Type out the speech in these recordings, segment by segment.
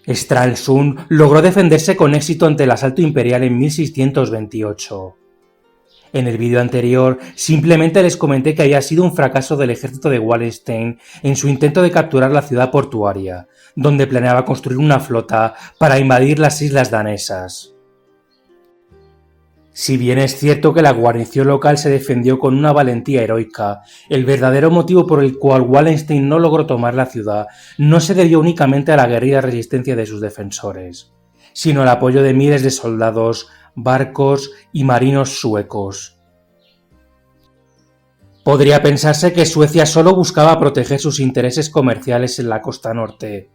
Stralsund logró defenderse con éxito ante el asalto imperial en 1628. En el vídeo anterior simplemente les comenté que había sido un fracaso del ejército de Wallenstein en su intento de capturar la ciudad portuaria, donde planeaba construir una flota para invadir las islas danesas. Si bien es cierto que la guarnición local se defendió con una valentía heroica, el verdadero motivo por el cual Wallenstein no logró tomar la ciudad no se debió únicamente a la aguerrida resistencia de sus defensores, sino al apoyo de miles de soldados, barcos y marinos suecos. Podría pensarse que Suecia solo buscaba proteger sus intereses comerciales en la costa norte,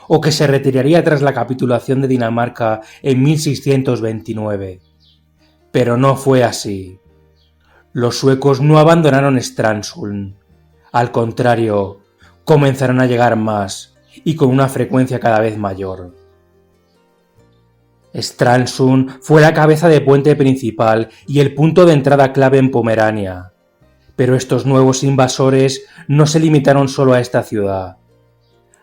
o que se retiraría tras la capitulación de Dinamarca en 1629. Pero no fue así. Los suecos no abandonaron Stralsund. Al contrario, comenzaron a llegar más, y con una frecuencia cada vez mayor. Stralsund fue la cabeza de puente principal y el punto de entrada clave en Pomerania. Pero estos nuevos invasores no se limitaron solo a esta ciudad.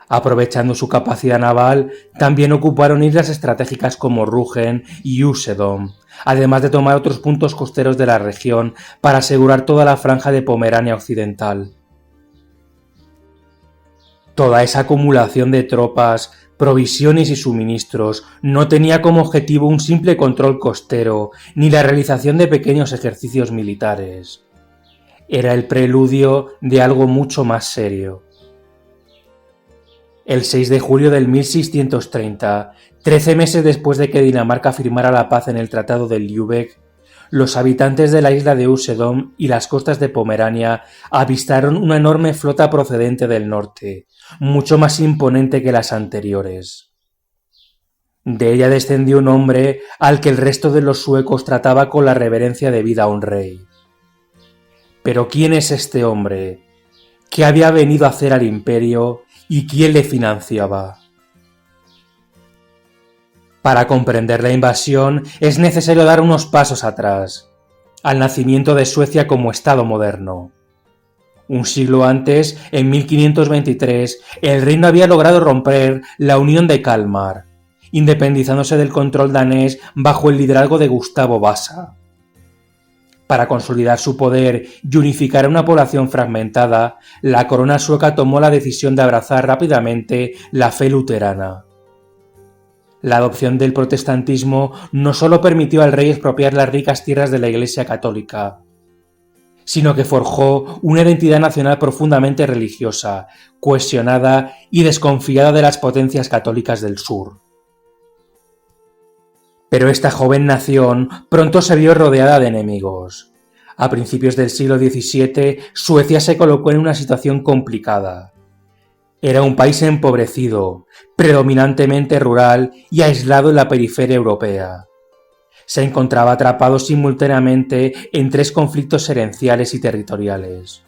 Aprovechando su capacidad naval, también ocuparon islas estratégicas como Rügen y Usedom, además de tomar otros puntos costeros de la región para asegurar toda la franja de Pomerania occidental. Toda esa acumulación de tropas, provisiones y suministros no tenía como objetivo un simple control costero ni la realización de pequeños ejercicios militares. Era el preludio de algo mucho más serio. El 6 de julio del 1630, 13 meses después de que Dinamarca firmara la paz en el Tratado de Lübeck, los habitantes de la isla de Usedom y las costas de Pomerania avistaron una enorme flota procedente del norte, mucho más imponente que las anteriores. De ella descendió un hombre al que el resto de los suecos trataba con la reverencia debida a un rey. Pero ¿quién es este hombre? ¿Qué había venido a hacer al imperio? ¿Y quién le financiaba? Para comprender la invasión es necesario dar unos pasos atrás, al nacimiento de Suecia como Estado moderno. Un siglo antes, en 1523, el reino había logrado romper la Unión de Kalmar, independizándose del control danés bajo el liderazgo de Gustavo Vasa. Para consolidar su poder y unificar a una población fragmentada, la corona sueca tomó la decisión de abrazar rápidamente la fe luterana. La adopción del protestantismo no solo permitió al rey expropiar las ricas tierras de la Iglesia católica, sino que forjó una identidad nacional profundamente religiosa, cohesionada y desconfiada de las potencias católicas del sur. Pero esta joven nación pronto se vio rodeada de enemigos. A principios del siglo XVII, Suecia se colocó en una situación complicada. Era un país empobrecido, predominantemente rural y aislado en la periferia europea. Se encontraba atrapado simultáneamente en tres conflictos herenciales y territoriales.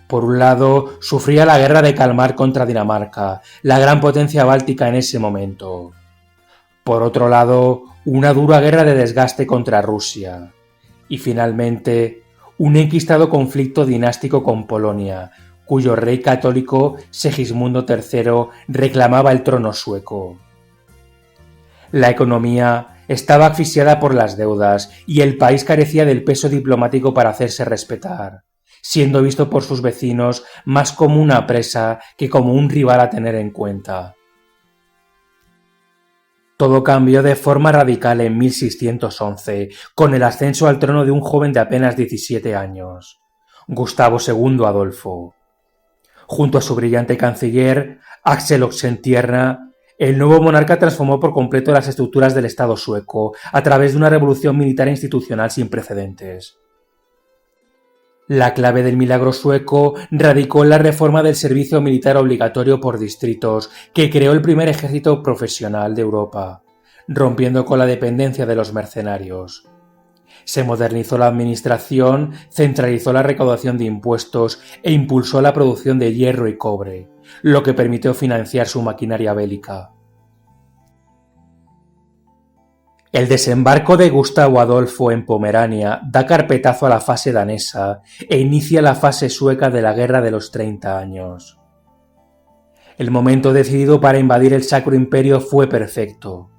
Por un lado, sufría la guerra de Kalmar contra Dinamarca, la gran potencia báltica en ese momento. Por otro lado, una dura guerra de desgaste contra Rusia. Y finalmente, un enquistado conflicto dinástico con Polonia, cuyo rey católico, Segismundo III, reclamaba el trono sueco. La economía estaba asfixiada por las deudas y el país carecía del peso diplomático para hacerse respetar, siendo visto por sus vecinos más como una presa que como un rival a tener en cuenta. Todo cambió de forma radical en 1611, con el ascenso al trono de un joven de apenas 17 años, Gustavo II Adolfo. Junto a su brillante canciller, Axel Oxenstierna, el nuevo monarca transformó por completo las estructuras del Estado sueco a través de una revolución militar e institucional sin precedentes. La clave del milagro sueco radicó en la reforma del servicio militar obligatorio por distritos, que creó el primer ejército profesional de Europa, rompiendo con la dependencia de los mercenarios. Se modernizó la administración, centralizó la recaudación de impuestos e impulsó la producción de hierro y cobre, lo que permitió financiar su maquinaria bélica. El desembarco de Gustavo Adolfo en Pomerania da carpetazo a la fase danesa e inicia la fase sueca de la Guerra de los 30 años. El momento decidido para invadir el Sacro Imperio fue perfecto.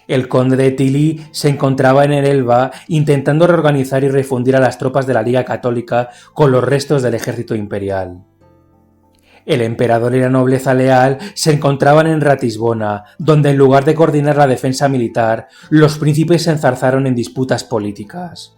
El conde de Tilly se encontraba en el Elba intentando reorganizar y refundir a las tropas de la Liga Católica con los restos del ejército imperial. El emperador y la nobleza leal se encontraban en Ratisbona, donde en lugar de coordinar la defensa militar, los príncipes se enzarzaron en disputas políticas.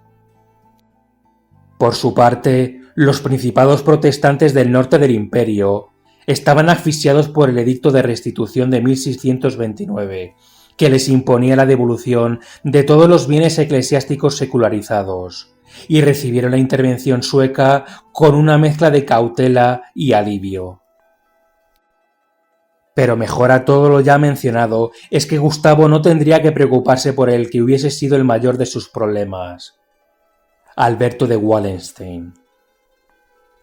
Por su parte, los principados protestantes del norte del imperio estaban asfixiados por el edicto de restitución de 1629, que les imponía la devolución de todos los bienes eclesiásticos secularizados, y recibieron la intervención sueca con una mezcla de cautela y alivio. Pero mejor a todo lo ya mencionado es que Gustavo no tendría que preocuparse por el que hubiese sido el mayor de sus problemas: Alberto de Wallenstein.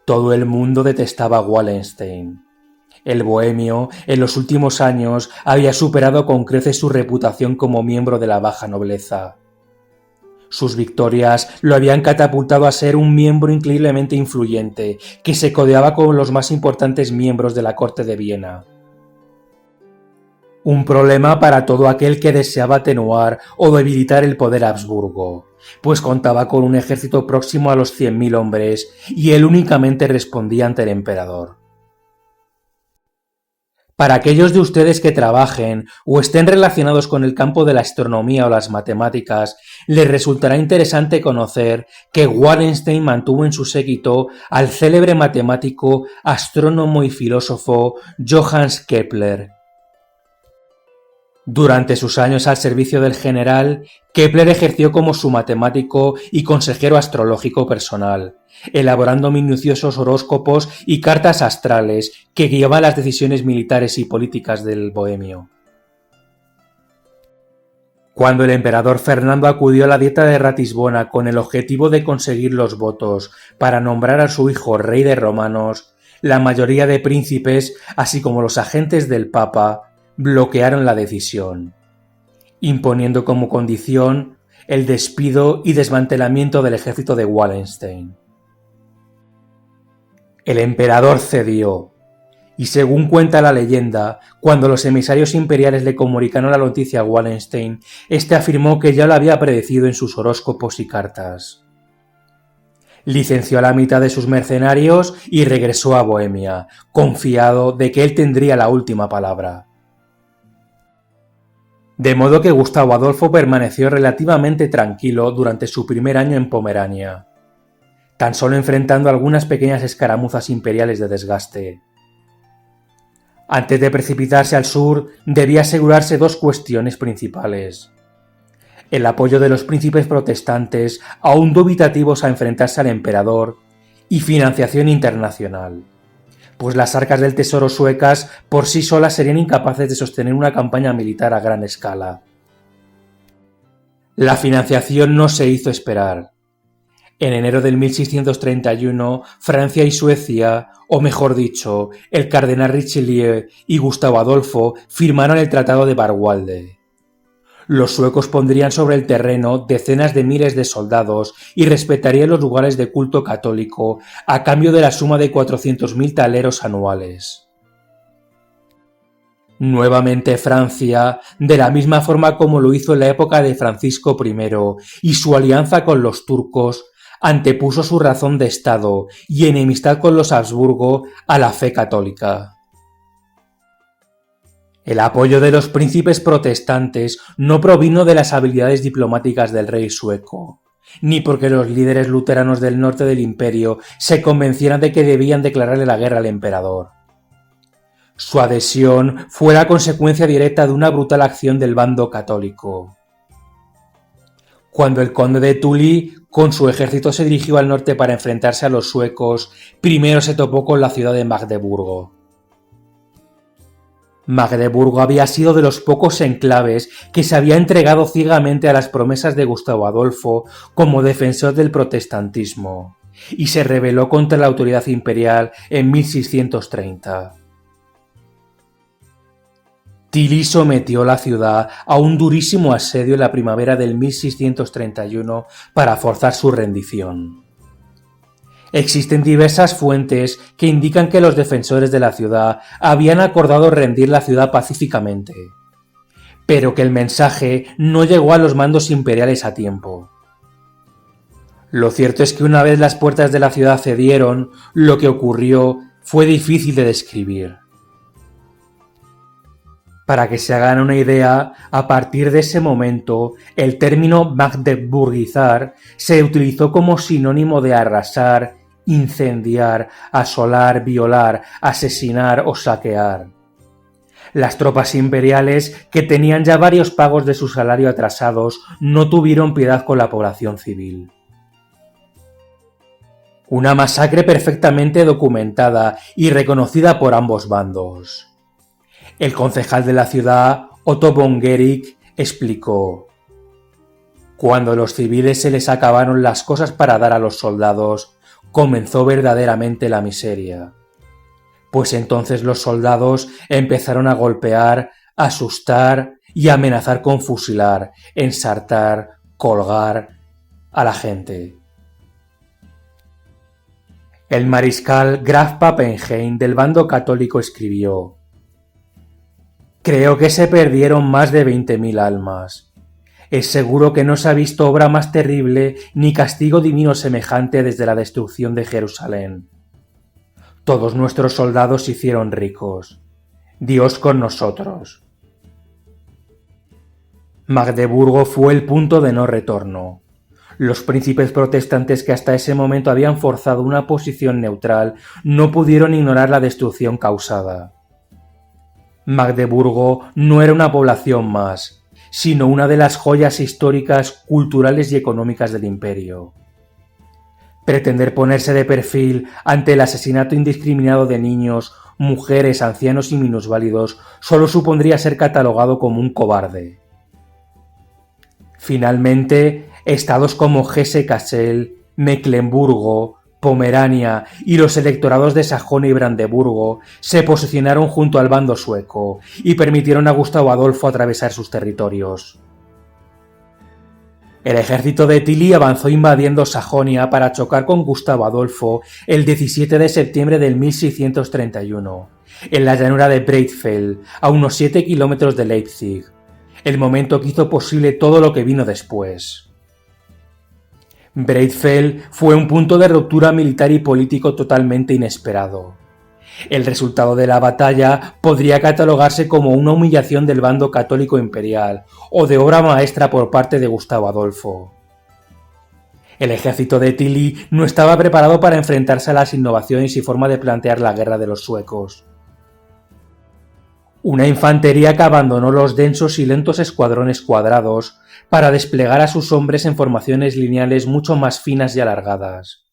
Todo el mundo detestaba a Wallenstein. El bohemio, en los últimos años, había superado con creces su reputación como miembro de la baja nobleza. Sus victorias lo habían catapultado a ser un miembro increíblemente influyente, que se codeaba con los más importantes miembros de la corte de Viena. Un problema para todo aquel que deseaba atenuar o debilitar el poder Habsburgo, pues contaba con un ejército próximo a los 100.000 hombres y él únicamente respondía ante el emperador. Para aquellos de ustedes que trabajen o estén relacionados con el campo de la astronomía o las matemáticas, les resultará interesante conocer que Wallenstein mantuvo en su séquito al célebre matemático, astrónomo y filósofo Johannes Kepler. Durante sus años al servicio del general, Kepler ejerció como su matemático y consejero astrológico personal, elaborando minuciosos horóscopos y cartas astrales que guiaban las decisiones militares y políticas del bohemio. Cuando el emperador Fernando acudió a la dieta de Ratisbona con el objetivo de conseguir los votos para nombrar a su hijo rey de romanos, la mayoría de príncipes, así como los agentes del Papa, bloquearon la decisión, imponiendo como condición el despido y desmantelamiento del ejército de Wallenstein. El emperador cedió, y según cuenta la leyenda, cuando los emisarios imperiales le comunicaron la noticia a Wallenstein, este afirmó que ya lo había predecido en sus horóscopos y cartas. Licenció a la mitad de sus mercenarios y regresó a Bohemia, confiado de que él tendría la última palabra. De modo que Gustavo Adolfo permaneció relativamente tranquilo durante su primer año en Pomerania, tan solo enfrentando algunas pequeñas escaramuzas imperiales de desgaste. Antes de precipitarse al sur, debía asegurarse dos cuestiones principales: el apoyo de los príncipes protestantes, aún dubitativos a enfrentarse al emperador, y financiación internacional, pues las arcas del tesoro suecas por sí solas serían incapaces de sostener una campaña militar a gran escala. La financiación no se hizo esperar. En enero del 1631, Francia y Suecia, o mejor dicho, el cardenal Richelieu y Gustavo Adolfo firmaron el Tratado de Barwalde. Los suecos pondrían sobre el terreno decenas de miles de soldados y respetarían los lugares de culto católico a cambio de la suma de 400.000 taleros anuales. Nuevamente Francia, de la misma forma como lo hizo en la época de Francisco I y su alianza con los turcos, antepuso su razón de Estado y enemistad con los Habsburgo a la fe católica. El apoyo de los príncipes protestantes no provino de las habilidades diplomáticas del rey sueco, ni porque los líderes luteranos del norte del imperio se convencieran de que debían declararle la guerra al emperador. Su adhesión fue la consecuencia directa de una brutal acción del bando católico. Cuando el conde de Tully con su ejército se dirigió al norte para enfrentarse a los suecos, primero se topó con la ciudad de Magdeburgo. Magdeburgo había sido de los pocos enclaves que se había entregado ciegamente a las promesas de Gustavo Adolfo como defensor del protestantismo, y se rebeló contra la autoridad imperial en 1630. Tilly sometió la ciudad a un durísimo asedio en la primavera del 1631 para forzar su rendición. Existen diversas fuentes que indican que los defensores de la ciudad habían acordado rendir la ciudad pacíficamente, pero que el mensaje no llegó a los mandos imperiales a tiempo. Lo cierto es que una vez las puertas de la ciudad cedieron, lo que ocurrió fue difícil de describir. Para que se hagan una idea, a partir de ese momento, el término magdeburguizar se utilizó como sinónimo de arrasar, incendiar, asolar, violar, asesinar o saquear. Las tropas imperiales, que tenían ya varios pagos de su salario atrasados, no tuvieron piedad con la población civil. Una masacre perfectamente documentada y reconocida por ambos bandos. El concejal de la ciudad, Otto von Guericke, explicó: «Cuando a los civiles se les acabaron las cosas para dar a los soldados, comenzó verdaderamente la miseria. Pues entonces los soldados empezaron a golpear, asustar y amenazar con fusilar, ensartar, colgar a la gente». El mariscal Graf Pappenheim del bando católico escribió: «Creo que se perdieron más de 20.000 almas. Es seguro que no se ha visto obra más terrible ni castigo divino semejante desde la destrucción de Jerusalén. Todos nuestros soldados se hicieron ricos. Dios con nosotros». Magdeburgo fue el punto de no retorno. Los príncipes protestantes que hasta ese momento habían forzado una posición neutral no pudieron ignorar la destrucción causada. Magdeburgo no era una población más, sino una de las joyas históricas, culturales y económicas del imperio. Pretender ponerse de perfil ante el asesinato indiscriminado de niños, mujeres, ancianos y minusválidos solo supondría ser catalogado como un cobarde. Finalmente, estados como Hesse-Kassel, Mecklemburgo, Pomerania y los electorados de Sajonia y Brandeburgo se posicionaron junto al bando sueco y permitieron a Gustavo Adolfo atravesar sus territorios. El ejército de Tilly avanzó invadiendo Sajonia para chocar con Gustavo Adolfo el 17 de septiembre del 1631, en la llanura de Breitfeld, a unos 7 kilómetros de Leipzig, el momento que hizo posible todo lo que vino después. Breitfeld fue un punto de ruptura militar y político totalmente inesperado. El resultado de la batalla podría catalogarse como una humillación del bando católico imperial o de obra maestra por parte de Gustavo Adolfo. El ejército de Tilly no estaba preparado para enfrentarse a las innovaciones y forma de plantear la guerra de los suecos. Una infantería que abandonó los densos y lentos escuadrones cuadrados para desplegar a sus hombres en formaciones lineales mucho más finas y alargadas.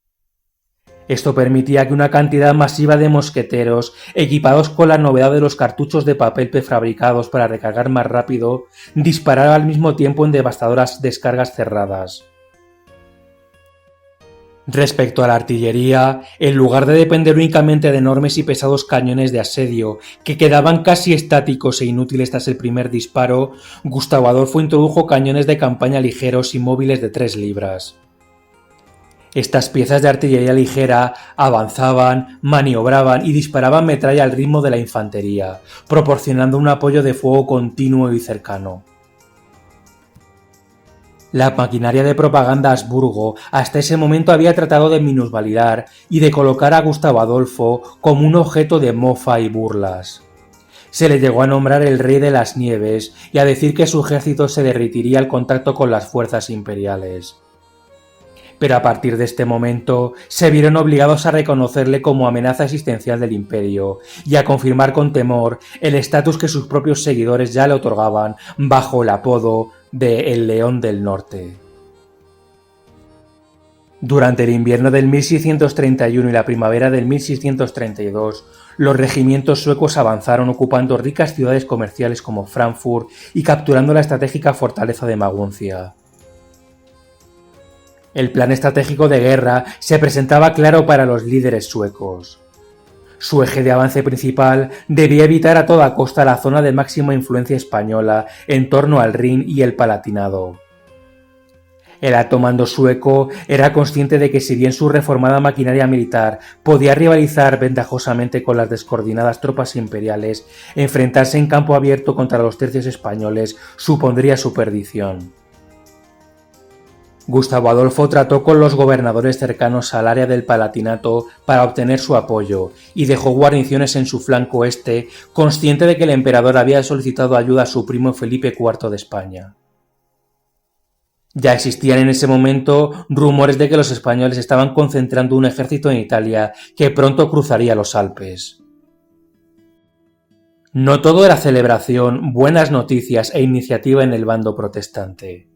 Esto permitía que una cantidad masiva de mosqueteros, equipados con la novedad de los cartuchos de papel prefabricados para recargar más rápido, disparara al mismo tiempo en devastadoras descargas cerradas. Respecto a la artillería, en lugar de depender únicamente de enormes y pesados cañones de asedio que quedaban casi estáticos e inútiles tras el primer disparo, Gustavo Adolfo introdujo cañones de campaña ligeros y móviles de 3 libras. Estas piezas de artillería ligera avanzaban, maniobraban y disparaban metralla al ritmo de la infantería, proporcionando un apoyo de fuego continuo y cercano. La maquinaria de propaganda Habsburgo hasta ese momento había tratado de minusvalidar y de colocar a Gustavo Adolfo como un objeto de mofa y burlas. Se le llegó a nombrar el Rey de las Nieves y a decir que su ejército se derretiría al contacto con las fuerzas imperiales. Pero a partir de este momento se vieron obligados a reconocerle como amenaza existencial del imperio y a confirmar con temor el estatus que sus propios seguidores ya le otorgaban bajo el apodo de El León del Norte. Durante el invierno del 1631 y la primavera del 1632, los regimientos suecos avanzaron ocupando ricas ciudades comerciales como Frankfurt y capturando la estratégica fortaleza de Maguncia. El plan estratégico de guerra se presentaba claro para los líderes suecos. Su eje de avance principal debía evitar a toda costa la zona de máxima influencia española en torno al Rin y el Palatinado. El alto mando sueco era consciente de que si bien su reformada maquinaria militar podía rivalizar ventajosamente con las descoordinadas tropas imperiales, enfrentarse en campo abierto contra los tercios españoles supondría su perdición. Gustavo Adolfo trató con los gobernadores cercanos al área del Palatinato para obtener su apoyo y dejó guarniciones en su flanco este, consciente de que el emperador había solicitado ayuda a su primo Felipe IV de España. Ya existían en ese momento rumores de que los españoles estaban concentrando un ejército en Italia que pronto cruzaría los Alpes. No todo era celebración, buenas noticias e iniciativa en el bando protestante.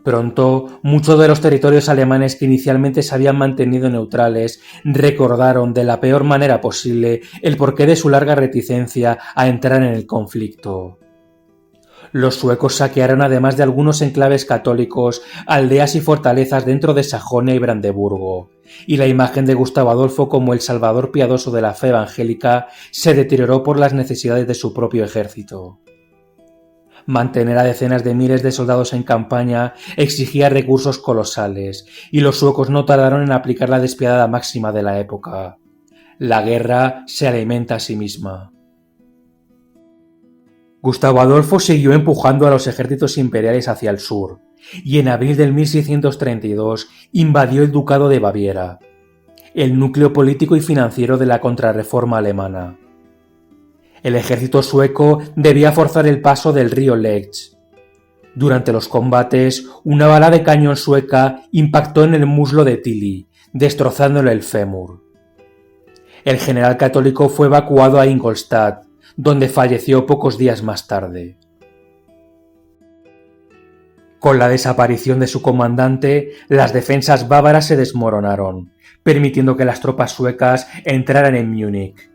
Pronto, muchos de los territorios alemanes que inicialmente se habían mantenido neutrales recordaron de la peor manera posible el porqué de su larga reticencia a entrar en el conflicto. Los suecos saquearon, además de algunos enclaves católicos, aldeas y fortalezas dentro de Sajonia y Brandeburgo, y la imagen de Gustavo Adolfo como el salvador piadoso de la fe evangélica se deterioró por las necesidades de su propio ejército. Mantener a decenas de miles de soldados en campaña exigía recursos colosales, y los suecos no tardaron en aplicar la despiadada máxima de la época: la guerra se alimenta a sí misma. Gustavo Adolfo siguió empujando a los ejércitos imperiales hacia el sur, y en abril del 1632 invadió el Ducado de Baviera, el núcleo político y financiero de la contrarreforma alemana. El ejército sueco debía forzar el paso del río Lech. Durante los combates, una bala de cañón sueca impactó en el muslo de Tilly, destrozándole el fémur. El general católico fue evacuado a Ingolstadt, donde falleció pocos días más tarde. Con la desaparición de su comandante, las defensas bávaras se desmoronaron, permitiendo que las tropas suecas entraran en Múnich.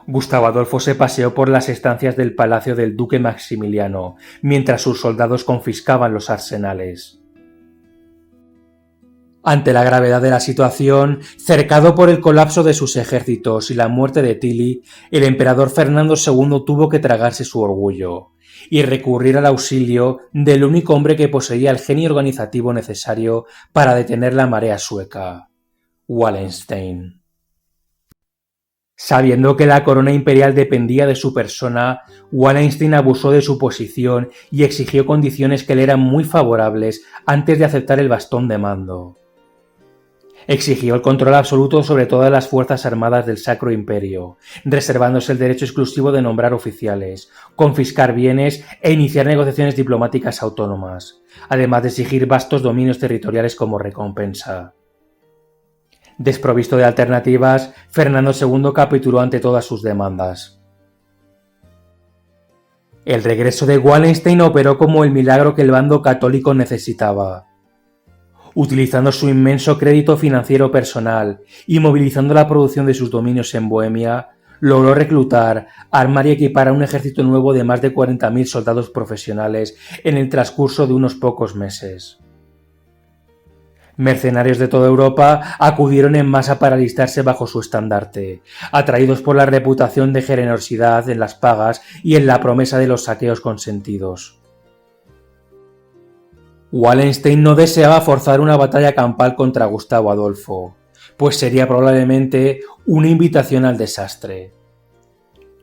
Gustavo Adolfo se paseó por las estancias del palacio del duque Maximiliano, mientras sus soldados confiscaban los arsenales. Ante la gravedad de la situación, cercado por el colapso de sus ejércitos y la muerte de Tilly, el emperador Fernando II tuvo que tragarse su orgullo y recurrir al auxilio del único hombre que poseía el genio organizativo necesario para detener la marea sueca: Wallenstein. Sabiendo que la corona imperial dependía de su persona, Wallenstein abusó de su posición y exigió condiciones que le eran muy favorables antes de aceptar el bastón de mando. Exigió el control absoluto sobre todas las fuerzas armadas del Sacro Imperio, reservándose el derecho exclusivo de nombrar oficiales, confiscar bienes e iniciar negociaciones diplomáticas autónomas, además de exigir vastos dominios territoriales como recompensa. Desprovisto de alternativas, Fernando II capituló ante todas sus demandas. El regreso de Wallenstein operó como el milagro que el bando católico necesitaba. Utilizando su inmenso crédito financiero personal y movilizando la producción de sus dominios en Bohemia, logró reclutar, armar y equipar a un ejército nuevo de más de 40.000 soldados profesionales en el transcurso de unos pocos meses. Mercenarios de toda Europa acudieron en masa para alistarse bajo su estandarte, atraídos por la reputación de generosidad en las pagas y en la promesa de los saqueos consentidos. Wallenstein no deseaba forzar una batalla campal contra Gustavo Adolfo, pues sería probablemente una invitación al desastre.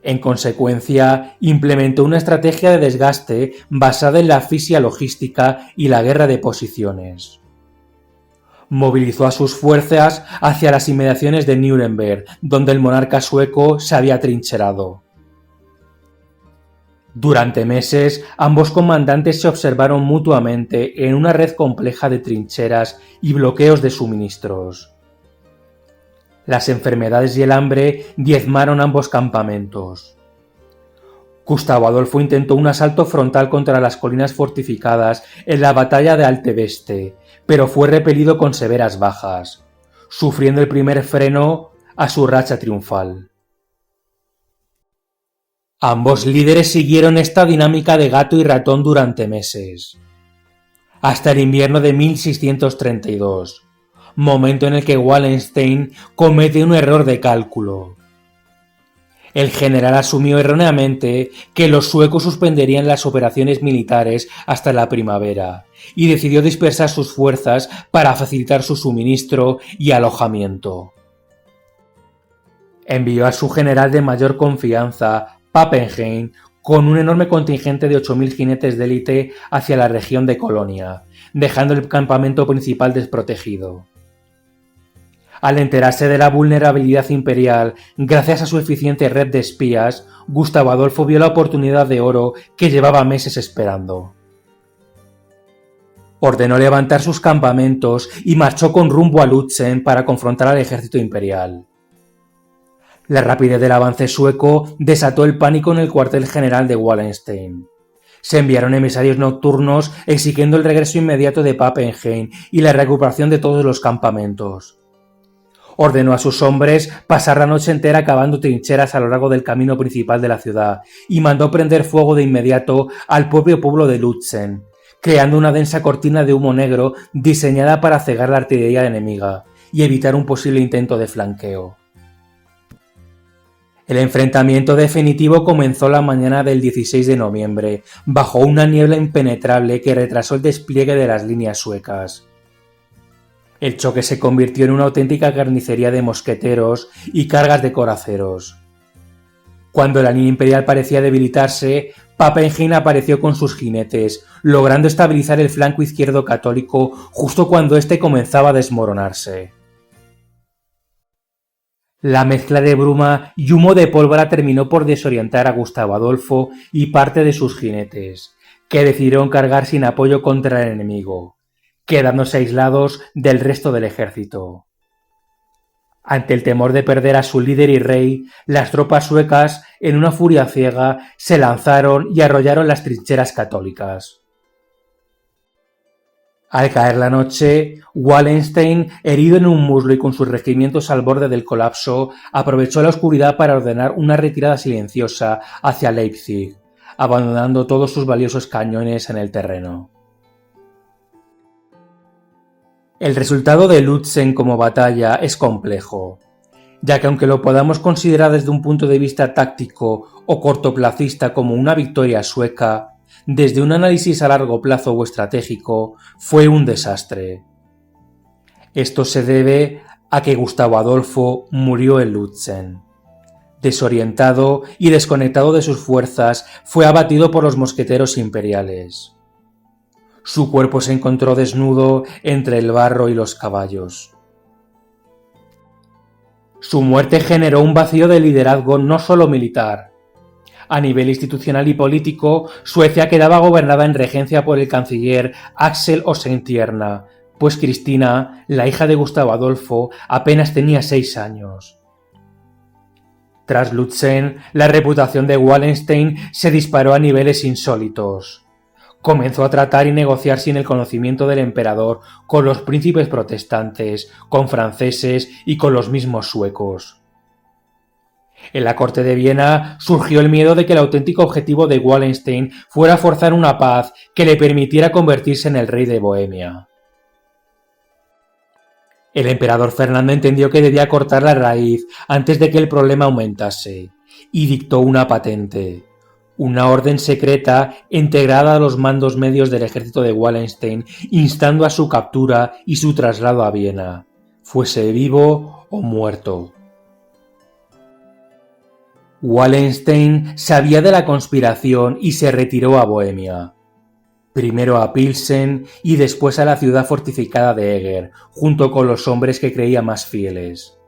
En consecuencia, implementó una estrategia de desgaste basada en la asfixia logística y la guerra de posiciones. Movilizó a sus fuerzas hacia las inmediaciones de Nuremberg, donde el monarca sueco se había atrincherado. Durante meses, ambos comandantes se observaron mutuamente en una red compleja de trincheras y bloqueos de suministros. Las enfermedades y el hambre diezmaron ambos campamentos. Gustavo Adolfo intentó un asalto frontal contra las colinas fortificadas en la batalla de Alte-Veste, pero fue repelido con severas bajas, sufriendo el primer freno a su racha triunfal. Ambos líderes siguieron esta dinámica de gato y ratón durante meses, hasta el invierno de 1632, momento en el que Wallenstein comete un error de cálculo. El general asumió erróneamente que los suecos suspenderían las operaciones militares hasta la primavera y decidió dispersar sus fuerzas para facilitar su suministro y alojamiento. Envió a su general de mayor confianza, Pappenheim, con un enorme contingente de 8.000 jinetes de élite hacia la región de Colonia, dejando el campamento principal desprotegido. Al enterarse de la vulnerabilidad imperial, gracias a su eficiente red de espías, Gustavo Adolfo vio la oportunidad de oro que llevaba meses esperando. Ordenó levantar sus campamentos y marchó con rumbo a Lützen para confrontar al ejército imperial. La rapidez del avance sueco desató el pánico en el cuartel general de Wallenstein. Se enviaron emisarios nocturnos exigiendo el regreso inmediato de Pappenheim y la recuperación de todos los campamentos. Ordenó a sus hombres pasar la noche entera cavando trincheras a lo largo del camino principal de la ciudad y mandó prender fuego de inmediato al propio pueblo de Lützen, creando una densa cortina de humo negro diseñada para cegar la artillería enemiga y evitar un posible intento de flanqueo. El enfrentamiento definitivo comenzó la mañana del 16 de noviembre, bajo una niebla impenetrable que retrasó el despliegue de las líneas suecas. El choque se convirtió en una auténtica carnicería de mosqueteros y cargas de coraceros. Cuando la línea imperial parecía debilitarse, Pappenheim apareció con sus jinetes, logrando estabilizar el flanco izquierdo católico justo cuando éste comenzaba a desmoronarse. La mezcla de bruma y humo de pólvora terminó por desorientar a Gustavo Adolfo y parte de sus jinetes, que decidieron cargar sin apoyo contra el enemigo, quedándose aislados del resto del ejército. Ante el temor de perder a su líder y rey, las tropas suecas, en una furia ciega, se lanzaron y arrollaron las trincheras católicas. Al caer la noche, Wallenstein, herido en un muslo y con sus regimientos al borde del colapso, aprovechó la oscuridad para ordenar una retirada silenciosa hacia Leipzig, abandonando todos sus valiosos cañones en el terreno. El resultado de Lützen como batalla es complejo, ya que aunque lo podamos considerar desde un punto de vista táctico o cortoplacista como una victoria sueca, desde un análisis a largo plazo o estratégico fue un desastre. Esto se debe a que Gustavo Adolfo murió en Lützen. Desorientado y desconectado de sus fuerzas, fue abatido por los mosqueteros imperiales. Su cuerpo se encontró desnudo entre el barro y los caballos. Su muerte generó un vacío de liderazgo no solo militar. A nivel institucional y político, Suecia quedaba gobernada en regencia por el canciller Axel Oxenstierna, pues Cristina, la hija de Gustavo Adolfo, apenas tenía 6 años. Tras Lützen, la reputación de Wallenstein se disparó a niveles insólitos. Comenzó a tratar y negociar sin el conocimiento del emperador con los príncipes protestantes, con franceses y con los mismos suecos. En la corte de Viena surgió el miedo de que el auténtico objetivo de Wallenstein fuera forzar una paz que le permitiera convertirse en el rey de Bohemia. El emperador Fernando entendió que debía cortar la raíz antes de que el problema aumentase, y dictó una patente, una orden secreta integrada a los mandos medios del ejército de Wallenstein, instando a su captura y su traslado a Viena, fuese vivo o muerto. Wallenstein sabía de la conspiración y se retiró a Bohemia. Primero a Pilsen y después a la ciudad fortificada de Eger, junto con los hombres que creía más fieles.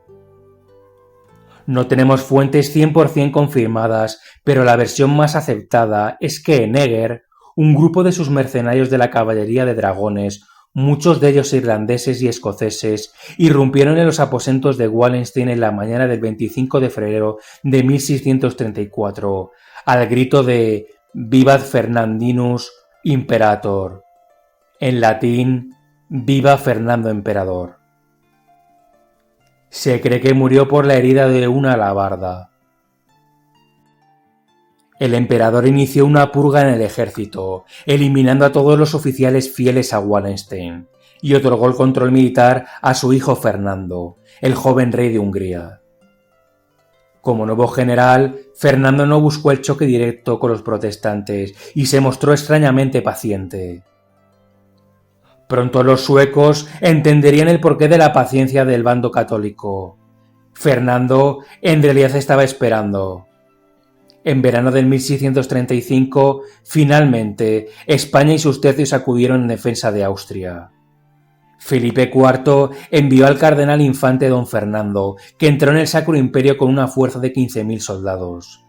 No tenemos fuentes 100% confirmadas, pero la versión más aceptada es que en Eger, un grupo de sus mercenarios de la caballería de dragones, muchos de ellos irlandeses y escoceses, irrumpieron en los aposentos de Wallenstein en la mañana del 25 de febrero de 1634, al grito de «Vivat Fernandinus Imperator», en latín «Viva Fernando Emperador». Se cree que murió por la herida de una alabarda. El emperador inició una purga en el ejército, eliminando a todos los oficiales fieles a Wallenstein, y otorgó el control militar a su hijo Fernando, el joven rey de Hungría. Como nuevo general, Fernando no buscó el choque directo con los protestantes y se mostró extrañamente paciente. Pronto los suecos entenderían el porqué de la paciencia del bando católico. Fernando en realidad estaba esperando. En verano del 1635, finalmente, España y sus tercios acudieron en defensa de Austria. Felipe IV envió al cardenal infante don Fernando, que entró en el Sacro Imperio con una fuerza de 15.000 soldados.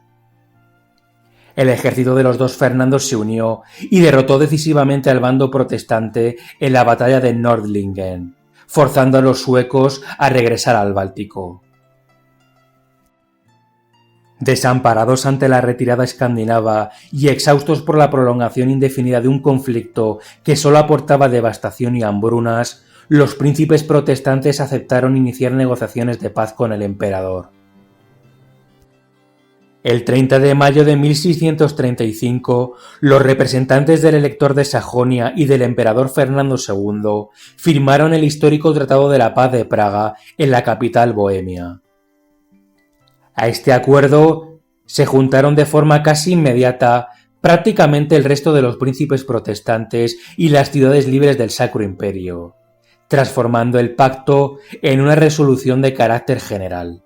El ejército de los dos Fernandos se unió y derrotó decisivamente al bando protestante en la batalla de Nördlingen, forzando a los suecos a regresar al Báltico. Desamparados ante la retirada escandinava y exhaustos por la prolongación indefinida de un conflicto que solo aportaba devastación y hambrunas, los príncipes protestantes aceptaron iniciar negociaciones de paz con el emperador. El 30 de mayo de 1635, los representantes del elector de Sajonia y del emperador Fernando II firmaron el histórico Tratado de la Paz de Praga en la capital bohemia. A este acuerdo se juntaron de forma casi inmediata prácticamente el resto de los príncipes protestantes y las ciudades libres del Sacro Imperio, transformando el pacto en una resolución de carácter general.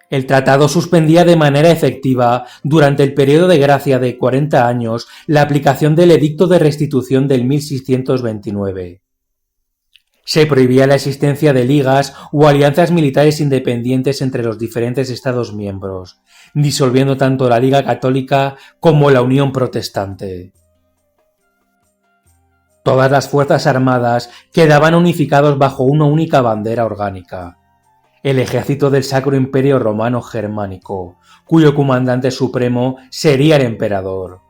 El tratado suspendía de manera efectiva, durante el periodo de gracia de 40 años, la aplicación del Edicto de Restitución del 1629. Se prohibía la existencia de ligas o alianzas militares independientes entre los diferentes Estados miembros, disolviendo tanto la Liga Católica como la Unión Protestante. Todas las fuerzas armadas quedaban unificados bajo una única bandera orgánica: el ejército del Sacro Imperio Romano Germánico, cuyo comandante supremo sería el emperador.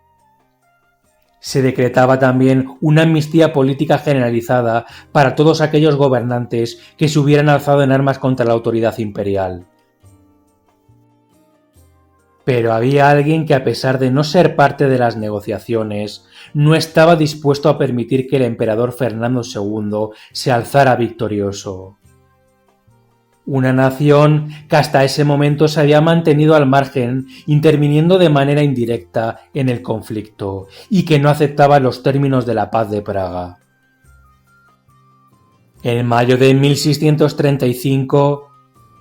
Se decretaba también una amnistía política generalizada para todos aquellos gobernantes que se hubieran alzado en armas contra la autoridad imperial. Pero había alguien que, a pesar de no ser parte de las negociaciones, no estaba dispuesto a permitir que el emperador Fernando II se alzara victorioso. Una nación que hasta ese momento se había mantenido al margen, interviniendo de manera indirecta en el conflicto, y que no aceptaba los términos de la Paz de Praga. En mayo de 1635,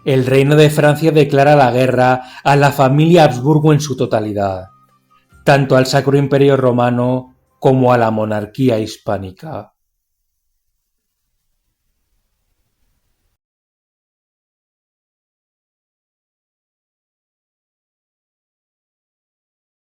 el Reino de Francia declara la guerra a la familia Habsburgo en su totalidad, tanto al Sacro Imperio Romano como a la monarquía hispánica.